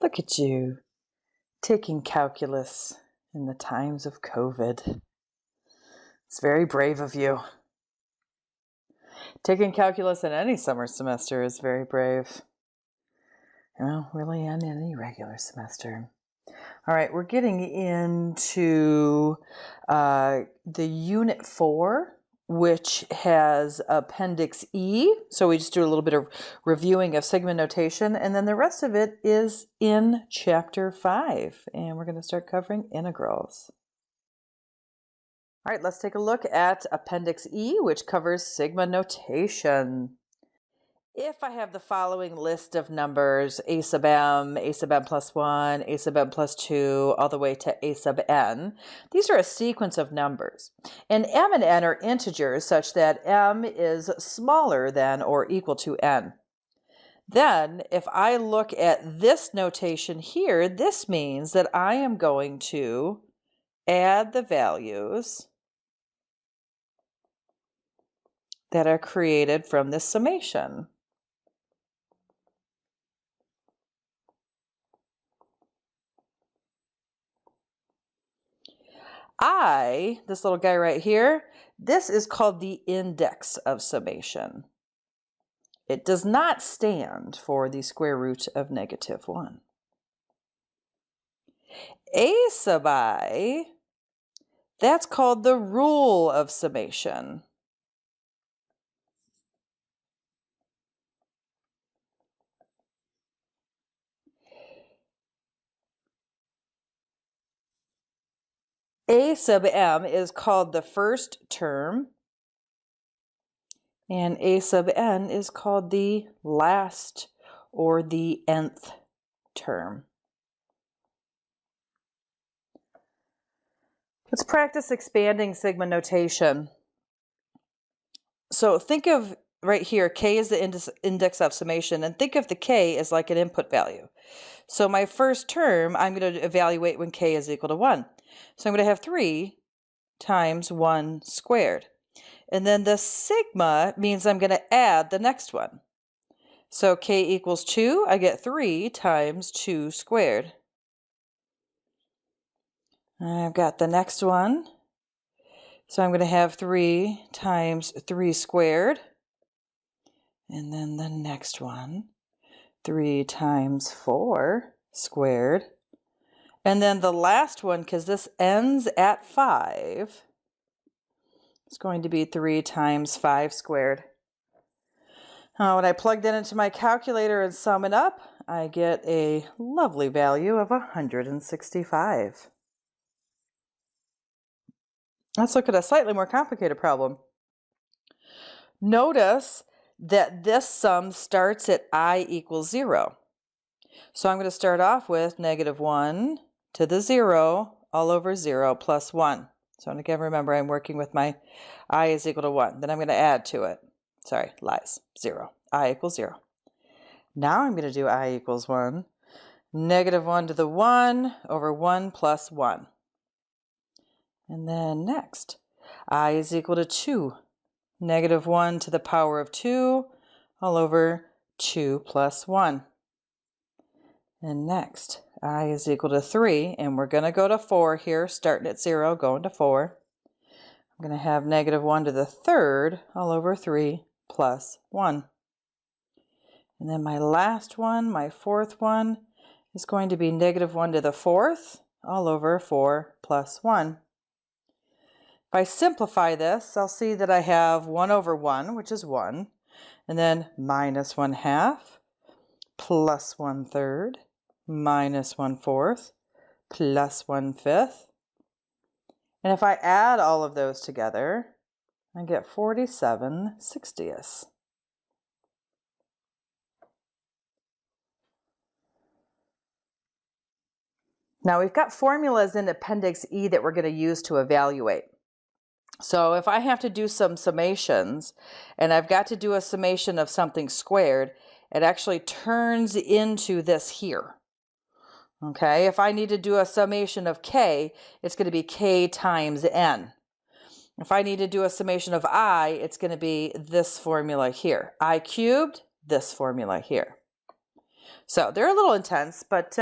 Look at you, taking calculus in the times of COVID. It's very brave of you. Taking calculus in any summer semester is very brave. Well, really in any regular semester. All right, we're getting into the Unit 4, which has Appendix E. So we just do a little bit of reviewing of sigma notation, and then the rest of it is in Chapter 5. And we're going to start covering integrals. All right, let's take a look at Appendix E, which covers sigma notation. If I have the following list of numbers, a sub m plus 1, a sub m plus 2, all the way to a sub n, these are a sequence of numbers. And m and n are integers such that m is smaller than or equal to n. Then, if I look at this notation here, this means that I am going to add the values that are created from this summation. This little guy right here, this is called the index of summation. It does not stand for the square root of -1. A sub I, that's called the rule of summation. A sub m is called the first term, and a sub n is called the last or the nth term. Let's practice expanding sigma notation. So think of right here, k is the index of summation, and think of the k as like an input value. So my first term, I'm going to evaluate when k is equal to 1. So I'm going to have 3 times 1 squared. And then the sigma means I'm going to add the next one. So k equals 2, I get 3 times 2 squared. I've got the next one. So I'm going to have 3 times 3 squared. And then the next one, 3 times 4 squared. And then the last one, because this ends at 5, it's going to be 3 times 5 squared. Now, when I plug that into my calculator and sum it up, I get a lovely value of 165. Let's look at a slightly more complicated problem. Notice that this sum starts at I equals 0. So I'm going to start off with -1 to the 0 all over 0 plus 1. So again, remember I'm working with my I is equal to 1. Then I'm going to add to it. Sorry, lies. 0. I equals 0. Now I'm going to do I equals 1. -1 to the 1 over 1 plus 1. And then next, I is equal to 2. -1 to the power of 2 all over 2 plus 1. And next, I is equal to 3, and we're going to go to 4 here, starting at 0, going to 4. I'm going to have -1 to the 3rd all over 3 plus 1. And then my last one, my 4th one, is going to be -1 to the 4th all over 4 plus 1. If I simplify this, I'll see that I have 1 over 1, which is 1, and then -1/2 plus 1/3 minus 1/4 plus 1/5. And if I add all of those together, I get 47/60. Now we've got formulas in Appendix E that we're going to use to evaluate. So if I have to do some summations, and I've got to do a summation of something squared, it actually turns into this here. Okay, if I need to do a summation of k, it's going to be k times n. If I need to do a summation of I, it's going to be this formula here. I cubed, this formula here. So they're a little intense, but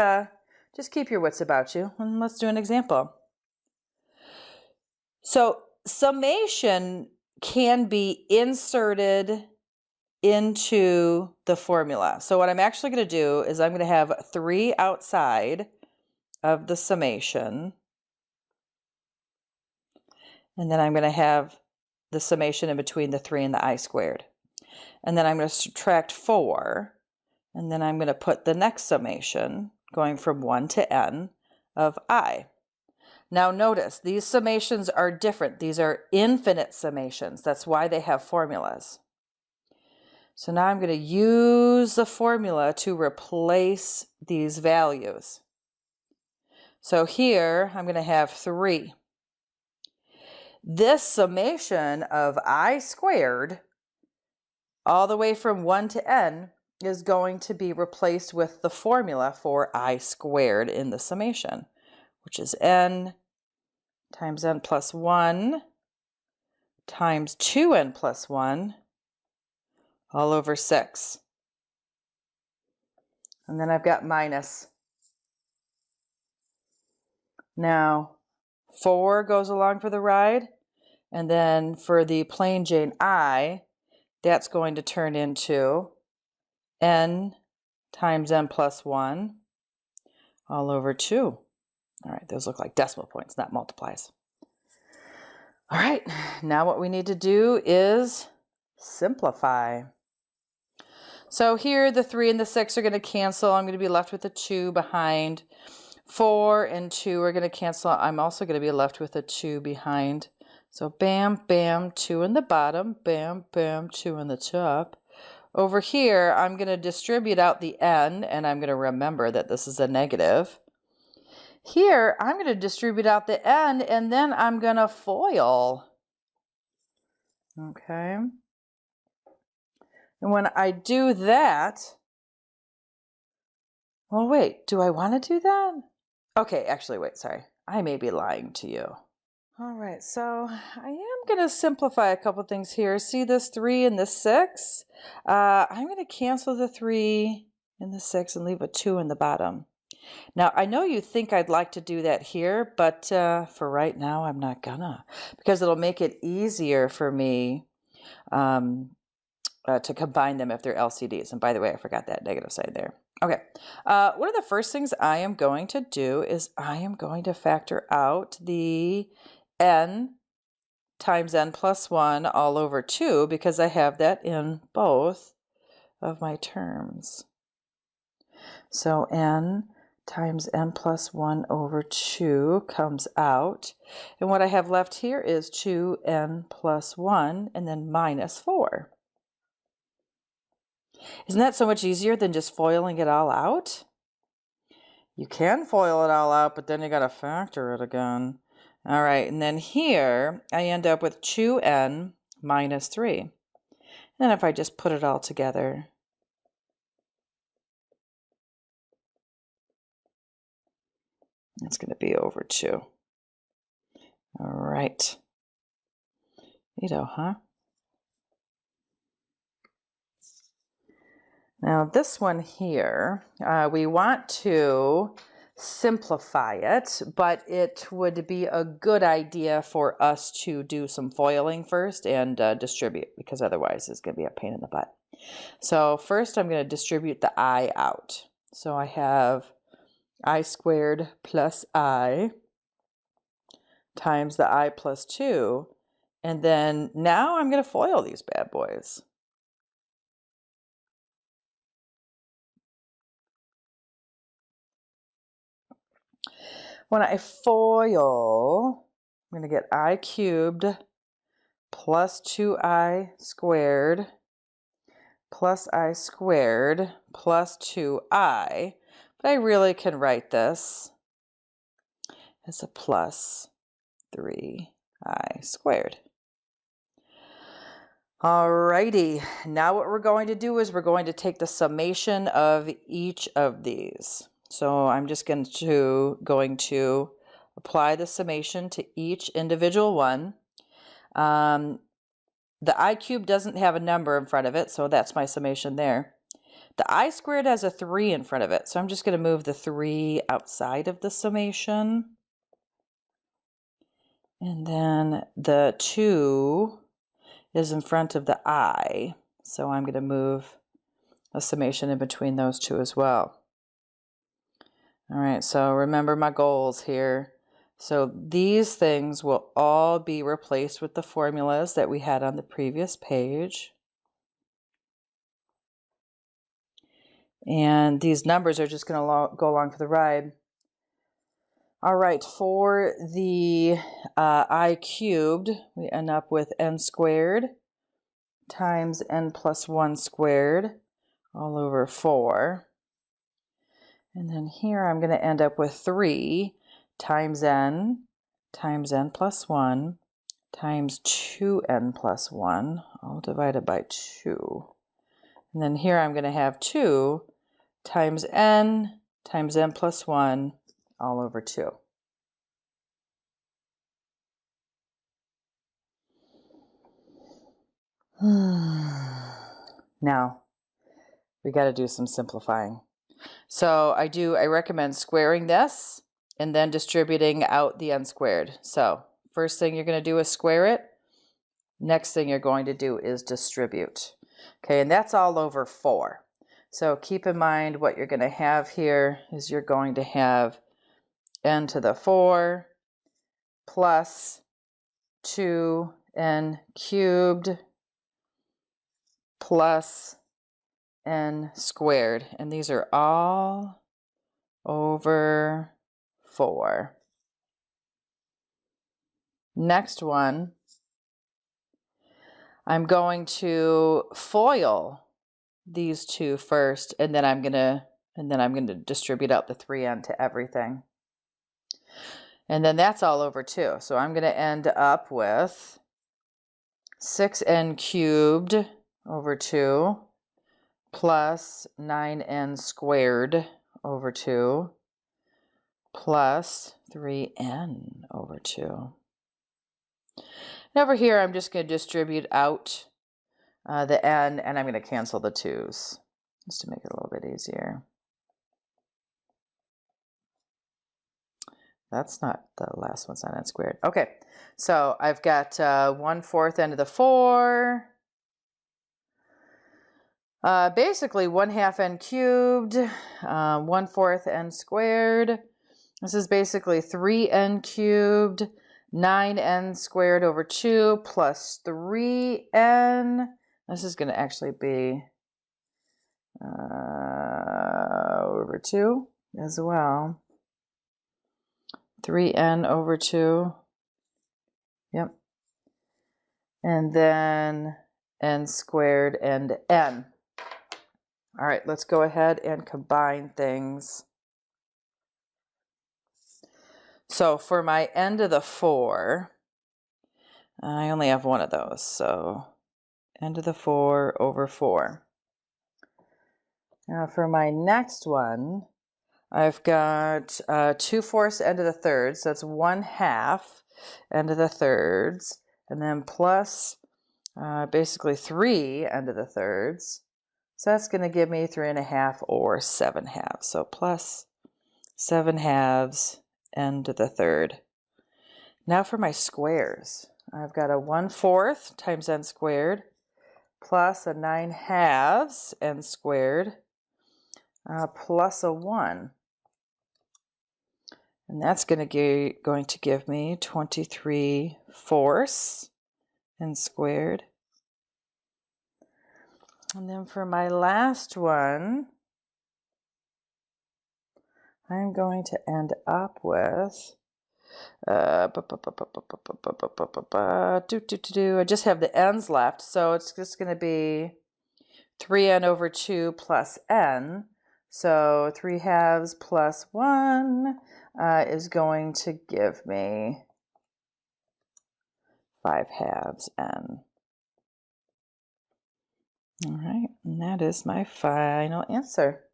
just keep your wits about you, and let's do an example. So summation can be inserted into the formula. So what I'm actually going to do is I'm going to have 3 outside of the summation, and then I'm going to have the summation in between the 3 and the I squared. And then I'm going to subtract 4, and then I'm going to put the next summation going from 1 to n of I. Now notice, these summations are different. These are infinite summations. That's why they have formulas. So now I'm going to use the formula to replace these values. So here I'm going to have 3. This summation of I squared all the way from 1 to n is going to be replaced with the formula for I squared in the summation, which is n times n plus 1 times 2n plus 1 all over 6. And then I've got minus. Now 4 goes along for the ride, and then for the plain Jane I, that's going to turn into n times n plus 1 all over 2. All right, those look like decimal points, not multiplies. All right, now what we need to do is simplify. So here the 3 and the 6 are going to cancel. I'm going to be left with a 2 behind. 4 and 2 are going to cancel. I'm also going to be left with a 2 behind. So bam, bam, 2 in the bottom, bam, bam, 2 in the top. Over here, I'm going to distribute out the n, and I'm going to remember that this is a negative. Here, I'm going to distribute out the n, and then I'm going to FOIL. Okay. And when I do that, well, wait, do I want to do that? Okay, actually, wait, sorry. I may be lying to you. All right, so I am going to simplify a couple things here. See this 3 and the 6? I'm going to cancel the 3 and the 6 and leave a 2 in the bottom. Now, I know you think I'd like to do that here, but for right now, I'm not gonna, because it'll make it easier for me to combine them if they're LCDs. And by the way, I forgot that negative side there. Okay, one of the first things I am going to do is I am going to factor out the n times n plus 1 all over 2, because I have that in both of my terms. So n times n plus 1 over 2 comes out. And what I have left here is 2n plus 1 and then minus 4. Isn't that so much easier than just foiling it all out? You can FOIL it all out, but then you got to factor it again. All right, and then here I end up with 2n minus 3. And then if I just put it all together, it's going to be over 2. All right. Neato, huh? Now this one here, we want to simplify it, but it would be a good idea for us to do some foiling first and distribute, because otherwise it's going to be a pain in the butt. So first I'm going to distribute the I out. So I have I squared plus I times the I plus 2, and then now I'm going to FOIL these bad boys. When I FOIL, I'm going to get I cubed plus 2I squared plus I squared plus 2I. But I really can write this as a plus 3I squared. Alrighty, now what we're going to do is we're going to take the summation of each of these. So I'm just going to apply the summation to each individual one. The I cubed doesn't have a number in front of it, so that's my summation there. The I squared has a 3 in front of it, so I'm just going to move the 3 outside of the summation. And then the 2 is in front of the I, so I'm going to move a summation in between those two as well. All right, so remember my goals here. So these things will all be replaced with the formulas that we had on the previous page. And these numbers are just going to go along for the ride. All right, for the I cubed, we end up with n squared times n plus 1 squared all over 4. And then here I'm going to end up with 3 times n plus 1 times 2n plus 1, all divided by 2. And then here I'm going to have 2 times n plus 1 all over 2. Now, we got to do some simplifying. So I recommend squaring this and then distributing out the n squared. So first thing you're going to do is square it. Next thing you're going to do is distribute. Okay, and that's all over 4. So keep in mind what you're going to have here is you're going to have n to the 4 plus 2n cubed plus n squared, and these are all over 4. Next one, I'm going to FOIL these two first, and then I'm going to distribute out the 3n to everything. And then that's all over 2. So I'm going to end up with 6n cubed over 2 plus 9n squared over 2 plus 3n over 2. And over here, I'm just going to distribute out the n, and I'm going to cancel the 2's just to make it a little bit easier. That's not the last one's not n squared. Okay, so I've got 1/4 n to the 4. Basically 1/2 n cubed, 1/4 n squared. This is basically 3n cubed, 9n squared over 2 plus 3n. This is going to actually be over 2 as well. 3n over 2. Yep. And then n squared and n. All right, let's go ahead and combine things. So for my n to the 4, I only have one of those. So n to the 4 over 4. Now for my next one, I've got 2/4 n to the 3rd, so that's 1/2 n to the 3rds, and then plus basically 3 n to the 3rds. So that's going to give me 3.5 or 7/2. So plus 7/2 n to the 3rd. Now for my squares, I've got a 1/4 times n squared plus a 9/2 n squared plus a 1. And that's going to give me 23/4 n squared. And then for my last one, I'm going to end up with I just have the n's left, so it's just going to be 3n over 2 plus n. So 3/2 plus 1 is going to give me 5/2 n. All right, and that is my final answer.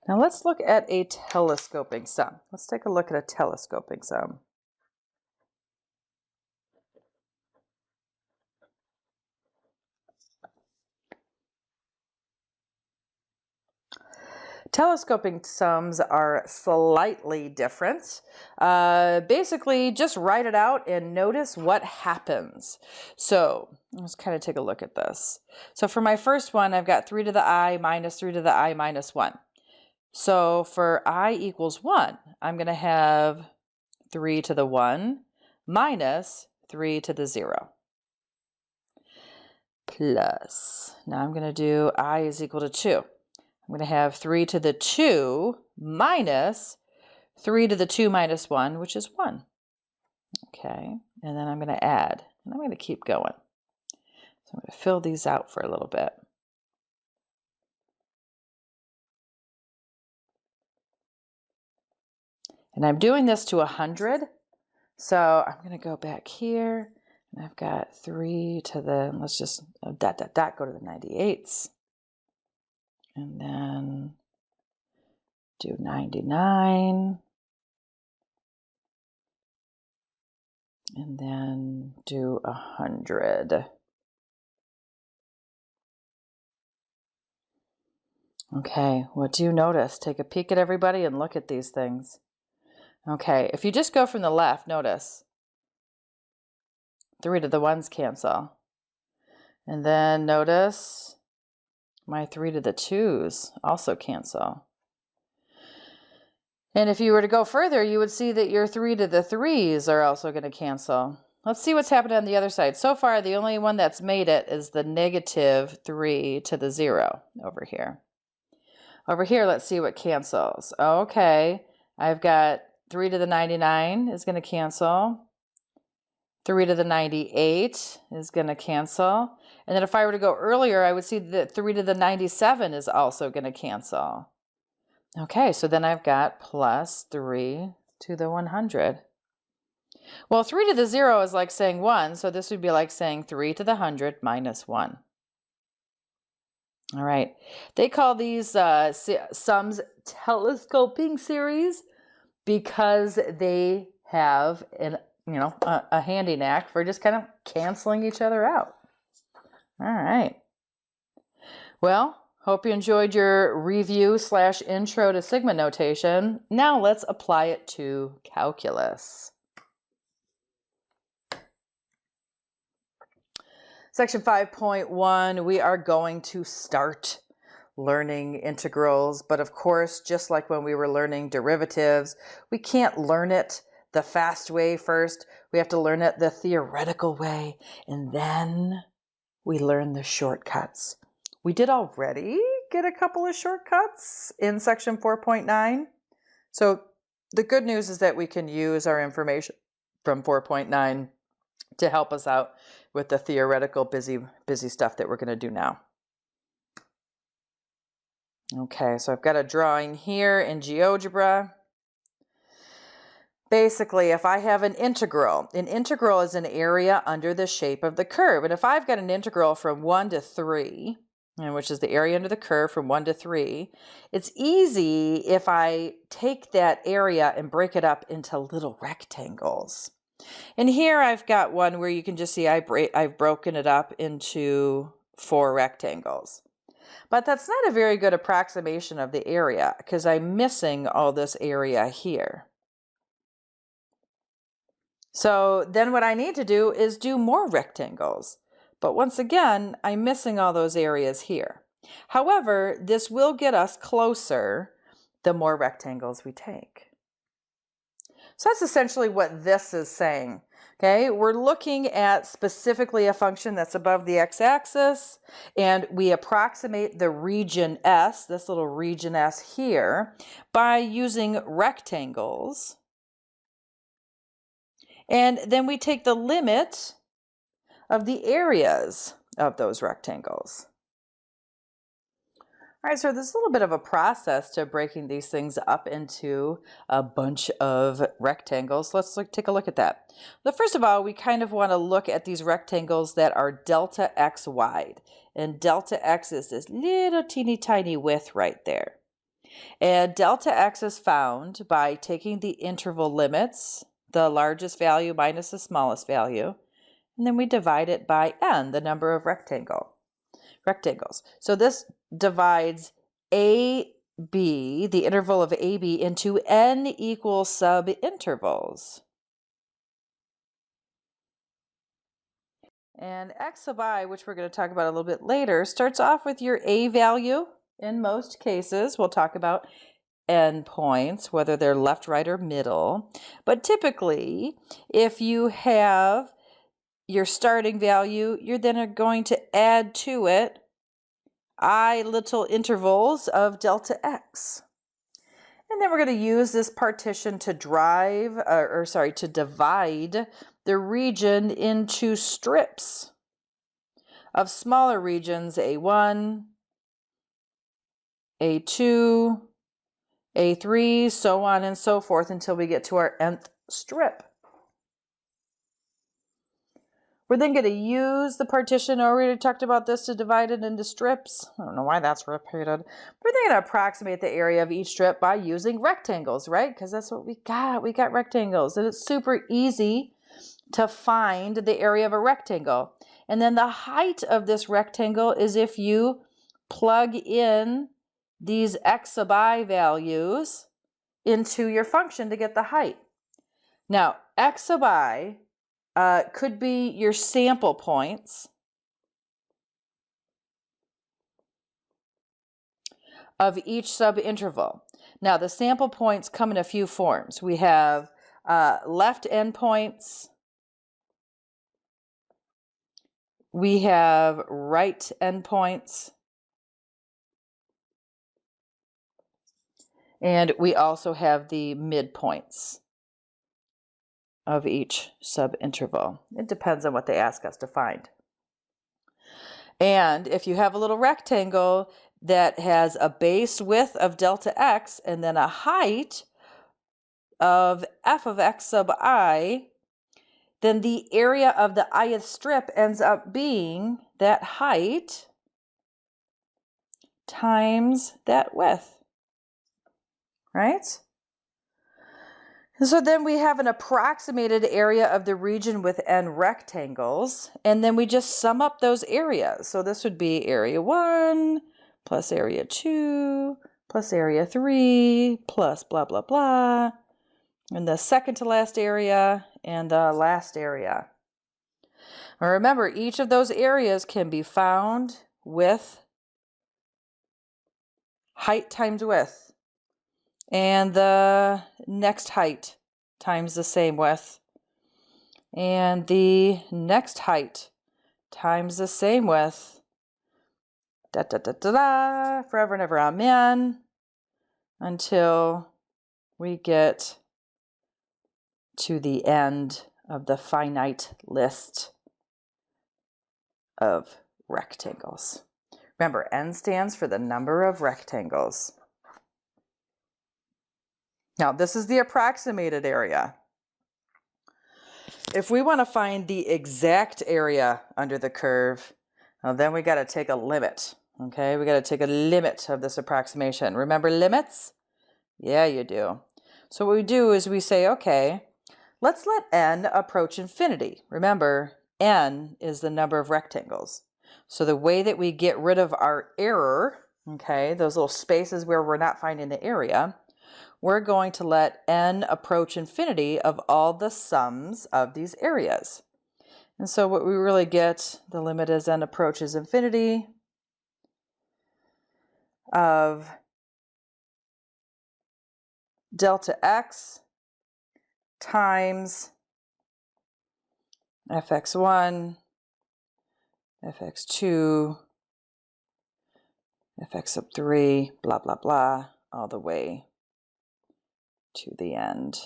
Now let's look at a telescoping sum. Let's take a look at a telescoping sum. Telescoping sums are slightly different. Basically, just write it out and notice what happens. So let's kind of take a look at this. So for my first one, I've got 3 to the I minus 3 to the I minus 1. So for I equals 1, I'm going to have 3 to the 1 minus 3 to the 0. Plus, now I'm going to do I is equal to 2. I'm going to have 3 to the 2 minus 3 to the 2 minus 1, which is 1. Okay, and then I'm going to add, and I'm going to keep going. So I'm going to fill these out for a little bit. And I'm doing this to 100. So I'm going to go back here, and I've got 3 to the, let's just dot, dot, dot, go to the 98s. And then do 99. And then do 100. Okay, what do you notice? Take a peek at everybody and look at these things. Okay, if you just go from the left, notice 3 to the 1s cancel. And then notice my 3 to the 2s also cancel. And if you were to go further, you would see that your 3 to the 3s are also going to cancel. Let's see what's happened on the other side. So far, the only one that's made it is the negative 3 to the 0 over here. Over here, let's see what cancels. Okay, I've got 3 to the 99 is going to cancel. 3 to the 98 is going to cancel. And then if I were to go earlier, I would see that 3 to the 97 is also going to cancel. Okay, so then I've got plus 3 to the 100. Well, 3 to the 0 is like saying 1, so this would be like saying 3 to the 100 minus 1. All right, they call these sums telescoping series because they have a handy knack for just kind of canceling each other out. All right. Well, hope you enjoyed your review/intro to sigma notation. Now let's apply it to calculus. Section 5.1, we are going to start learning integrals, but of course, just like when we were learning derivatives, we can't learn it the fast way first. We have to learn it the theoretical way, and then we learn the shortcuts. We did already get a couple of shortcuts in section 4.9. So the good news is that we can use our information from 4.9 to help us out with the theoretical busy stuff that we're going to do now. Okay, so I've got a drawing here in GeoGebra. Basically, if I have an integral is an area under the shape of the curve. And if I've got an integral from 1 to 3, which is the area under the curve from 1 to 3, it's easy if I take that area and break it up into little rectangles. And here I've got one where you can just see I've broken it up into 4 rectangles. But that's not a very good approximation of the area because I'm missing all this area here. So then what I need to do is do more rectangles. But once again, I'm missing all those areas here. However, this will get us closer the more rectangles we take. So that's essentially what this is saying. Okay, we're looking at specifically a function that's above the x-axis, and we approximate the region S, this little region S here, by using rectangles. And then we take the limit of the areas of those rectangles. All right, so there's a little bit of a process to breaking these things up into a bunch of rectangles. Let's take a look at that. But first of all, we kind of want to look at these rectangles that are delta x wide. And delta x is this little teeny tiny width right there. And delta x is found by taking the interval limits, the largest value minus the smallest value, and then we divide it by n, the number of rectangles. So this divides a B, the interval of AB, into n equal subintervals. And x sub I, which we're going to talk about a little bit later, starts off with your A value in most cases. We'll talk about endpoints, whether they're left, right, or middle. But typically, if you have your starting value, you're then going to add to it I little intervals of delta x. And then we're going to use this partition to divide the region into strips of smaller regions, A1, A2, A3, so on and so forth until we get to our nth strip. We're then going to use the partition, or we already talked about this, to divide it into strips. I don't know why that's repeated. We're then going to approximate the area of each strip by using rectangles, right? Because that's what we got. We got rectangles, and it's super easy to find the area of a rectangle. And then the height of this rectangle is if you plug in these x sub I values into your function to get the height. Now, x sub I could be your sample points of each subinterval. Now, the sample points come in a few forms. We have left endpoints, we have right endpoints, and we also have the midpoints of each subinterval. It depends on what they ask us to find. And if you have a little rectangle that has a base width of delta x and then a height of f of x sub I, then the area of the ith strip ends up being that height times that width, right? And so then we have an approximated area of the region with n rectangles, and then we just sum up those areas. So this would be area 1 plus area 2 plus area 3 plus blah, blah, blah, and the second to last area and the last area. Now remember, each of those areas can be found with height times width. And the next height times the same width. And the next height times the same width. Da da da da da, forever and ever, amen. Until we get to the end of the finite list of rectangles. Remember, n stands for the number of rectangles. Now, this is the approximated area. If we want to find the exact area under the curve, well, then we got to take a limit. Okay, we got to take a limit of this approximation. Remember limits? Yeah, you do. So what we do is we say, okay, let's let n approach infinity. Remember, n is the number of rectangles. So the way that we get rid of our error, okay, those little spaces where we're not finding the area, we're going to let n approach infinity of all the sums of these areas. And so what we really get, the limit as n approaches infinity of delta x times fx1, fx2, fx sub 3, blah, blah, blah, all the way to the end.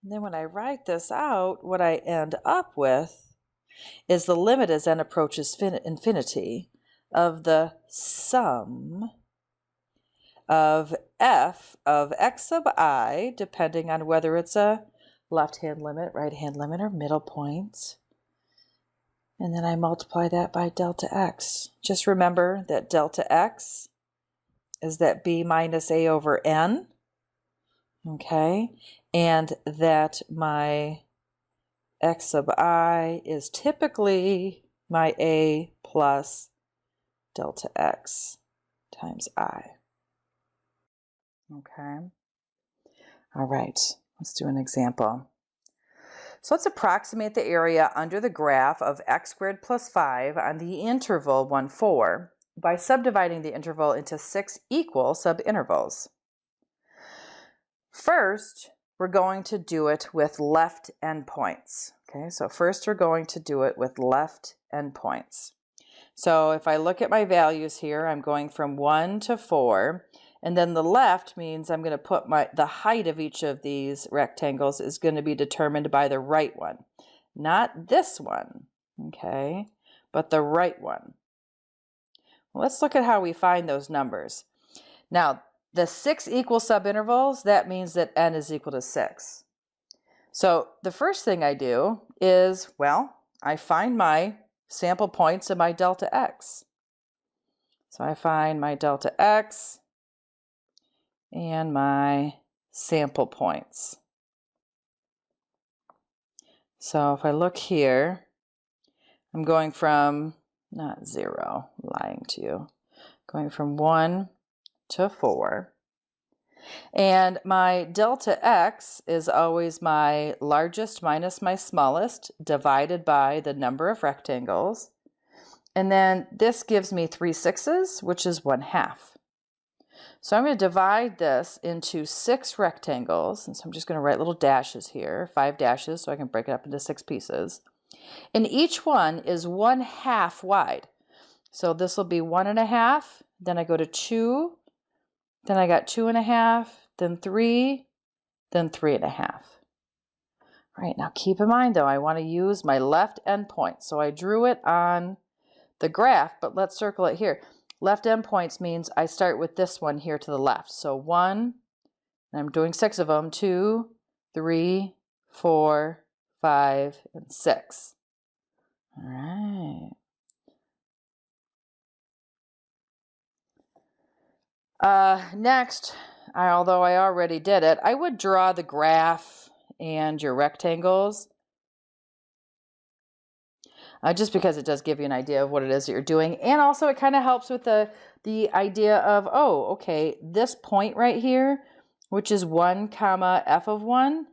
And then when I write this out, what I end up with is the limit as n approaches infinity of the sum of f of x sub I, depending on whether it's a left-hand limit, right-hand limit, or middle point. And then I multiply that by delta x. Just remember that delta x is that b minus a over n. Okay, and that my x sub I is typically my a plus delta x times I. Okay. All right, let's do an example. So let's approximate the area under the graph of x squared plus 5 on the interval 1, 4 by subdividing the interval into 6 equal subintervals. First, we're going to do it with left endpoints. Okay, so first we're going to do it with left endpoints. So if I look at my values here, I'm going from 1 to 4, and then the left means I'm going to put the height of each of these rectangles is going to be determined by the right one. Not this one, okay, but the right one. Well, let's look at how we find those numbers. Now, the 6 equal subintervals, that means that n is equal to 6. So the first thing I do is, well, I find my sample points of my delta x. So I find my delta x and my sample points. So if I look here, I'm going from, not 0, lying to you, going from 1 to 4. And my delta x is always my largest minus my smallest divided by the number of rectangles. And then this gives me 3 sixths, which is 1/2. So I'm going to divide this into 6 rectangles. And so I'm just going to write little dashes here, 5 dashes, so I can break it up into 6 pieces. And each one is 1/2 wide. So this will be 1.5, then I go to 2, then I got 2.5, then 3, then 3.5. All right, now keep in mind though, I want to use my left endpoint. So I drew it on the graph, but let's circle it here. Left endpoints means I start with this one here to the left. So 1, and I'm doing 6 of them, 2, 3, 4, 5, and 6. All right. Next, although I already did it, I would draw the graph and your rectangles. Just because it does give you an idea of what it is that you're doing. And also it kind of helps with the idea of, oh, okay, this point right here, which is 1 comma f of 1.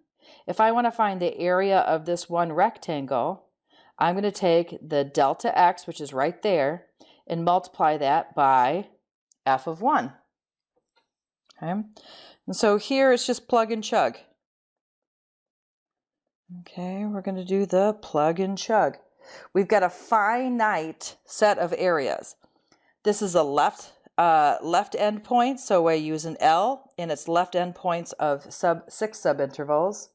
If I want to find the area of this one rectangle, I'm going to take the delta x, which is right there, and multiply that by f of 1. Okay, and so here it's just plug and chug. Okay, we're going to do the plug and chug. We've got a finite set of areas. This is a left end point, so I use an L in its left end points of 6 subintervals.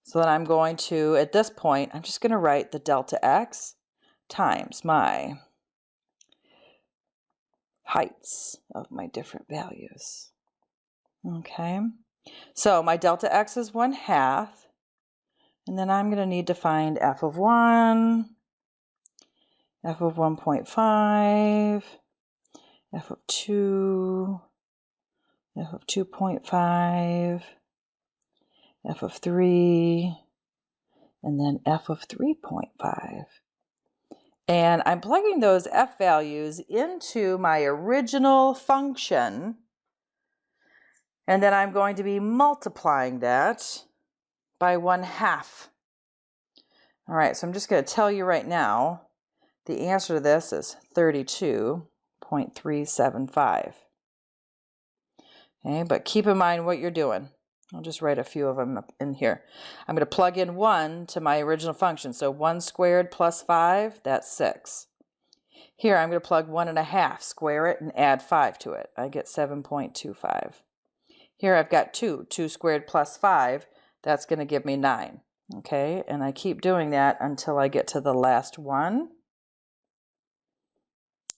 So then I'm going to, at this point, I'm just going to write the delta x times my heights of my different values. Okay, so my delta x is 1/2. And then I'm going to need to find f of 1, f of 1.5, f of 2, f of 2.5, f of 3, and then f of 3.5. And I'm plugging those f values into my original function. And then I'm going to be multiplying that by 1/2. All right, so I'm just going to tell you right now, the answer to this is 32.375. Okay, but keep in mind what you're doing. I'll just write a few of them up in here. I'm going to plug in 1 to my original function. So 1 squared plus 5, that's 6. Here I'm going to plug 1.5, square it, and add 5 to it. I get 7.25. Here I've got 2 squared plus 5. That's going to give me 9, okay? And I keep doing that until I get to the last one.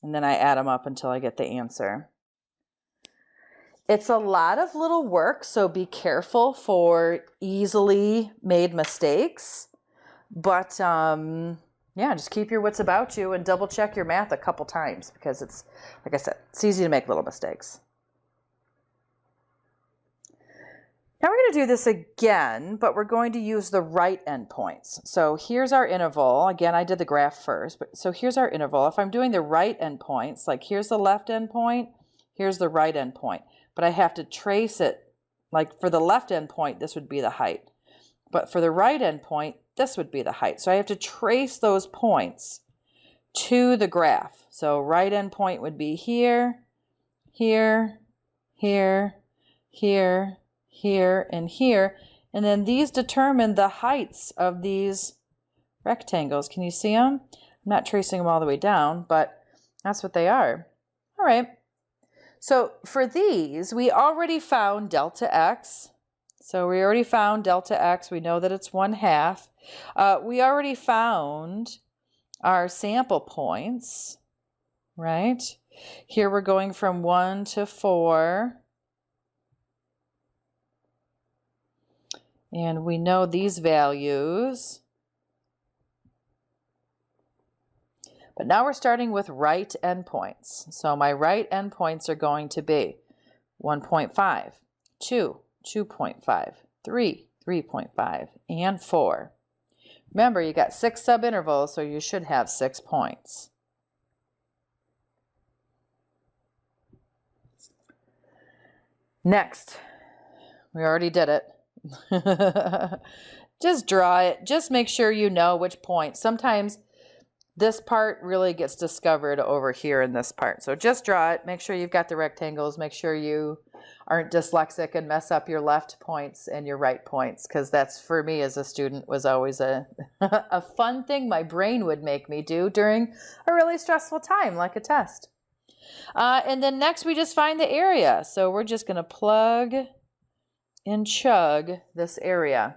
And then I add them up until I get the answer. It's a lot of little work, so be careful for easily made mistakes. But yeah, just keep your wits about you and double check your math a couple times because it's, like I said, it's easy to make little mistakes. Now we're going to do this again, but we're going to use the right endpoints. So here's our interval. Again, I did the graph first, but so here's our interval. If I'm doing the right endpoints, like here's the left endpoint, here's the right endpoint. but I have to trace it. Like for the left endpoint, this would be the height. But for the right endpoint, this would be the height. So I have to trace those points to the graph. So right endpoint would be here, here, here, here, here, and here. And then these determine the heights of these rectangles. Can you see them? I'm not tracing them all the way down, but that's what they are. All right. So for these, we already found delta x. So we already found delta x. We know that it's 1/2. We already found our sample points, right? Here we're going from 1 to 4. And we know these values. But now we're starting with right endpoints. So my right endpoints are going to be 1.5, 2, 2.5, 3, 3.5, and 4. Remember, you got 6 subintervals, so you should have 6 points. Next, we already did it. Just draw it. Just make sure you know which point. Sometimes this part really gets discovered over here in this part. So just draw it. Make sure you've got the rectangles. Make sure you aren't dyslexic and mess up your left points and your right points, because that's, for me as a student, was always a, a fun thing my brain would make me do during a really stressful time, like a test. And then next we just find the area. So we're just going to plug and chug this area.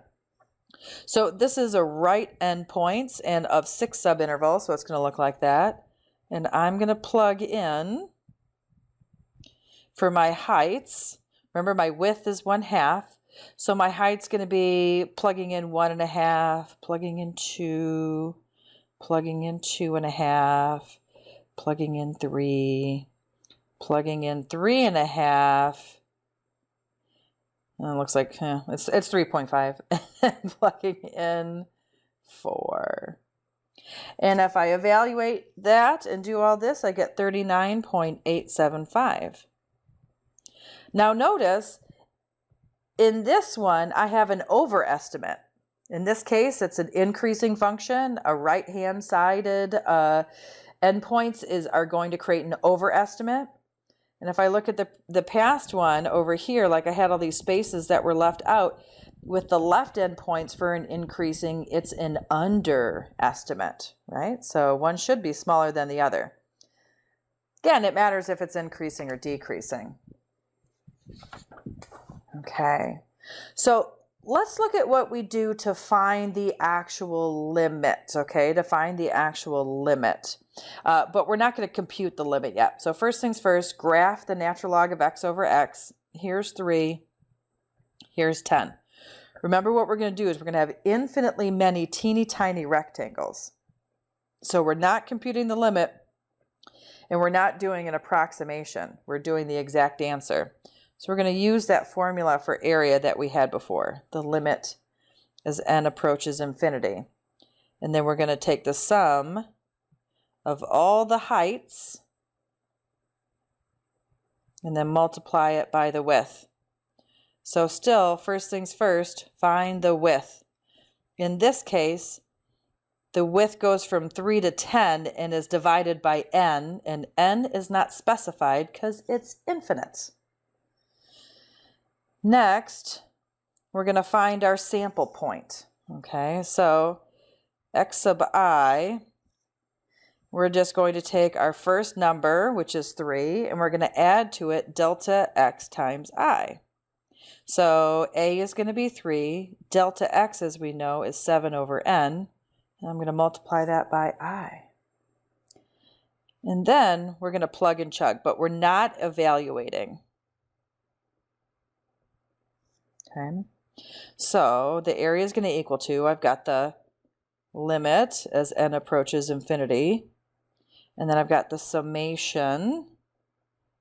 So this is a right endpoints and of 6 subintervals, so it's going to look like that. And I'm going to plug in for my heights. Remember, my width is 1/2, so my height's going to be plugging in 1.5, plugging in 2, plugging in 2.5, plugging in 3, plugging in 3.5. And it looks like it's 3.5. Plugging in 4. And if I evaluate that and do all this, I get 39.875. Now notice, in this one, I have an overestimate. In this case, it's an increasing function. A right-hand sided endpoints are going to create an overestimate. And if I look at the past one over here, like I had all these spaces that were left out, with the left endpoints for an increasing, it's an underestimate, right? So one should be smaller than the other. Again, it matters if it's increasing or decreasing. Okay, so let's look at what we do to find the actual limit, okay? To find the actual limit. But we're not going to compute the limit yet. So first things first, graph the natural log of x over x. Here's 3. Here's 10. Remember, what we're going to do is we're going to have infinitely many teeny tiny rectangles. So we're not computing the limit, and we're not doing an approximation. We're doing the exact answer. So we're going to use that formula for area that we had before, the limit as n approaches infinity. And then we're going to take the sum of all the heights and then multiply it by the width. So still, first things first, find the width. In this case, the width goes from 3 to 10 and is divided by n, and n is not specified because it's infinite. Next, we're going to find our sample point. Okay, so x sub I, we're just going to take our first number, which is 3, and we're going to add to it delta x times I. So a is going to be 3. Delta x, as we know, is 7 over n. And I'm going to multiply that by I. And then we're going to plug and chug, but we're not evaluating. Okay. So the area is going to equal to, I've got the limit as n approaches infinity. And then I've got the summation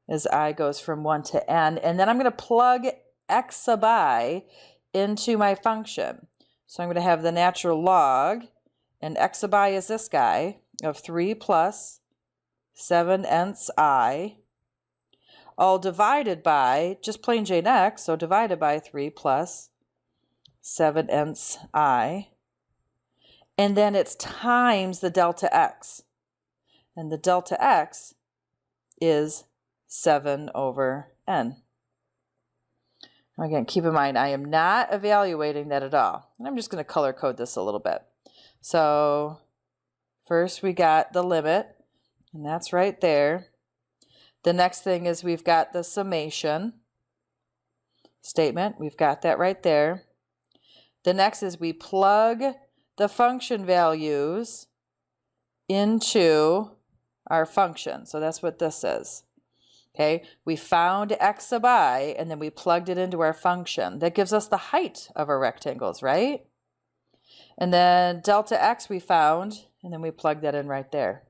as I goes from 1 to n. And then I'm going to plug x sub I into my function. So I'm going to have the natural log, and x sub I is this guy, of 3 plus 7 nths I, all divided by just plain Jane x, so divided by 3 plus 7nths I. And then it's times the delta x. And the delta x is 7 over n. Again, keep in mind, I am not evaluating that at all. And I'm just going to color code this a little bit. So first we got the limit, and that's right there. The next thing is we've got the summation statement. We've got that right there. The next is we plug the function values into our function. So that's what this is. Okay, we found x sub I, and then we plugged it into our function. That gives us the height of our rectangles, right? And then delta x we found, and then we plugged that in right there.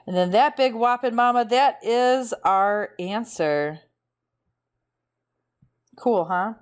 And then that big whopping mama, that is our answer. Cool, huh?